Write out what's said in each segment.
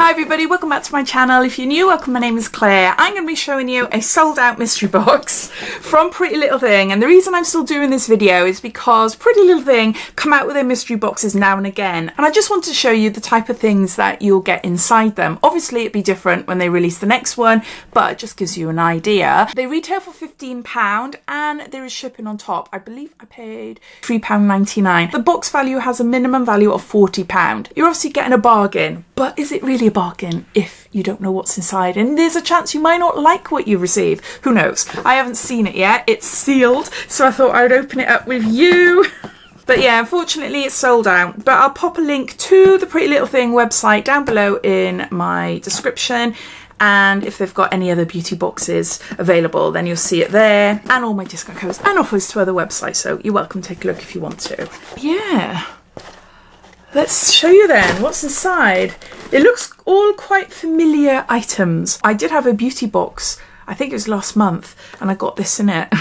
Hi everybody, welcome back to my channel. If you're new, welcome, my name is Claire. I'm going to be showing you a sold out mystery box from PrettyLittleThing, and the reason I'm still doing this video is because PrettyLittleThing come out with their mystery boxes now and again, and I just want to show you the type of things that you'll get inside them. Obviously it'd be different when they release the next one, but it just gives you an idea. They retail for £15 and there is shipping on top. I believe I paid £3.99. The box value has a minimum value of £40. You're obviously getting a bargain, but is it really a bargain if you don't know what's inside? And there's a chance you might not like what you receive. Who knows? I haven't seen it yet. It's sealed, so I thought I would open it up with you. But yeah, unfortunately it's sold out. But I'll pop a link to the PrettyLittleThing website down below in my description. And if they've got any other beauty boxes available, then you'll see it there. And all my discount codes and offers to other websites. So you're welcome to take a look if you want to. Yeah. Let's show you then what's inside. It looks all quite familiar items. I did have a beauty box, I think it was last month, and I got this in it.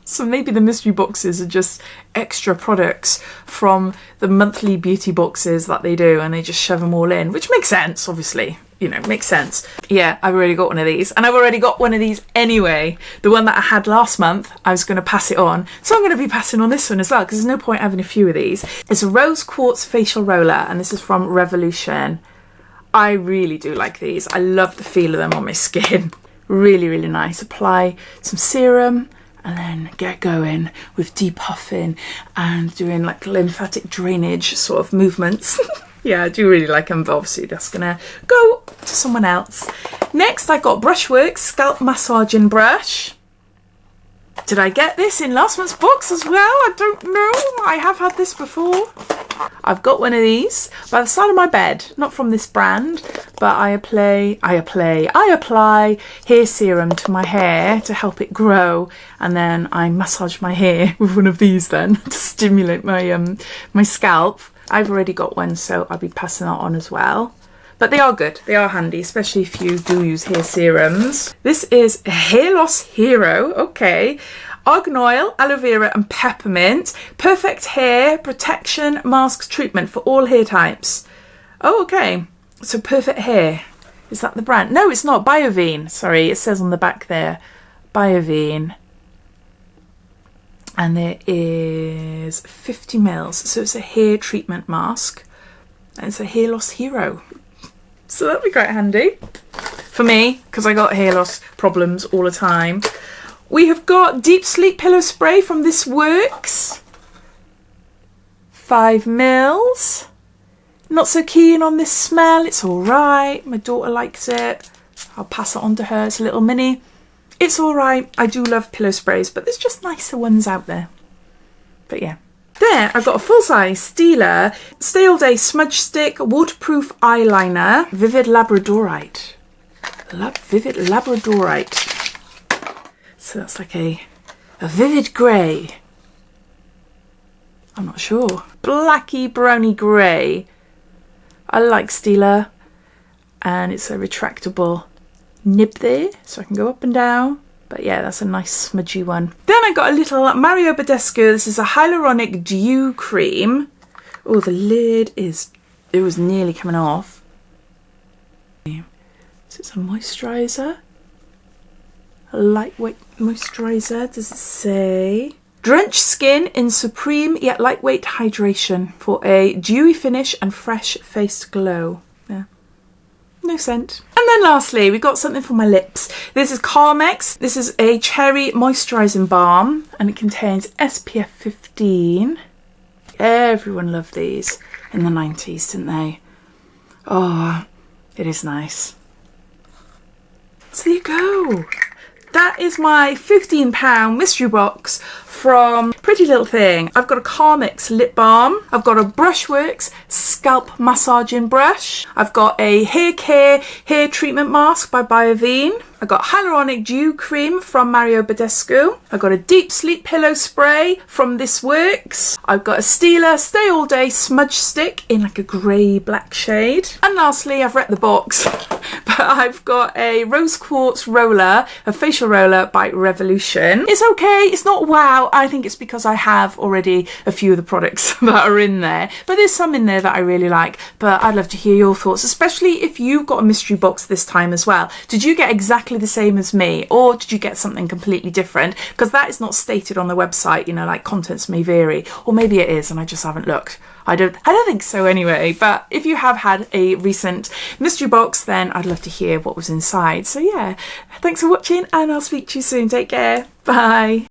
So maybe the mystery boxes are just extra products from the monthly beauty boxes that they do, and they just shove them all in, which makes sense, obviously. You know, makes sense. Yeah, I've already got one of these, and I've already got one of these anyway. The one that I had last month, I was going to pass it on, so I'm going to be passing on this one as well, because there's no point having a few of these. It's a rose quartz facial roller, and this is from Revolution. I really do like these. I love the feel of them on my skin. Really, really nice. Apply some serum and then get going with depuffing and doing like lymphatic drainage sort of movements. Yeah, I do really like them, but obviously that's gonna go to someone else. Next, I got Brushworks Scalp Massaging Brush. Did I get this in last month's box as well? I don't know. I have had this before. I've got one of these by the side of my bed, not from this brand, but I apply hair serum to my hair to help it grow, and then I massage my hair with one of these then to stimulate my my scalp. I've already got one, so I'll be passing that on as well. But they are good, they are handy, especially if you do use hair serums. This is a Hair Loss Hero, okay. Argan oil, aloe vera and peppermint. Perfect hair protection mask treatment for all hair types. Oh, okay. So Perfect Hair. Is that the brand? No, it's not. Biovine. Sorry, it says on the back there. Biovine. And there is 50 mils. So it's a hair treatment mask. And it's a hair loss hero. So that'd be quite handy for me, because I got hair loss problems all the time. We have got Deep Sleep Pillow Spray from This Works. 5 mils. Not so keen on this smell. It's alright. My daughter likes it. I'll pass it on to her. It's a little mini. It's alright. I do love pillow sprays, but there's just nicer ones out there. But yeah. There, I've got a full-size Stila Stay All Day Smudge Stick Waterproof Eyeliner. Vivid Labradorite. Vivid Labradorite. So that's like a vivid grey. I'm not sure. Blacky browny grey. I like Stila. And it's a retractable nib there, so I can go up and down. But yeah, that's a nice smudgy one. Then I got a little Mario Badescu. This is a hyaluronic dew cream. Oh, the lid is, it was nearly coming off. So it's a moisturiser. A lightweight moisturiser, does it say? Drench skin in supreme yet lightweight hydration for a dewy finish and fresh faced glow. Yeah. No scent. And then lastly, we got something for my lips. This is Carmex. This is a cherry moisturising balm, and it contains SPF 15. Everyone loved these in the 90s, didn't they? Oh, it is nice. So there you go. That is my £15 mystery box from PrettyLittleThing. I've got a Carmex lip balm. I've got a Brushworks scalp massaging brush. I've got a hair care hair treatment mask by Biovine. I've got hyaluronic dew cream from Mario Badescu. I've got a deep sleep pillow spray from This Works. I've got a Stila Stay All Day smudge stick in like a grey black shade. And lastly, I've wrecked the box, but but I've got a rose quartz roller, a facial roller by Revolution. It's okay, it's not wow. I think it's because I have already a few of the products that are in there, but there's some in there that I really like. But I'd love to hear your thoughts, especially if you got a mystery box this time as well. Did you get exactly the same as me, or did you get something completely different? Because that is not stated on the website, you know, like contents may vary, or maybe it is and I just haven't looked. I don't think so anyway, but if you have had a recent mystery box, then I'd love to hear what was inside. So yeah, thanks for watching and I'll speak to you soon. Take care. Bye.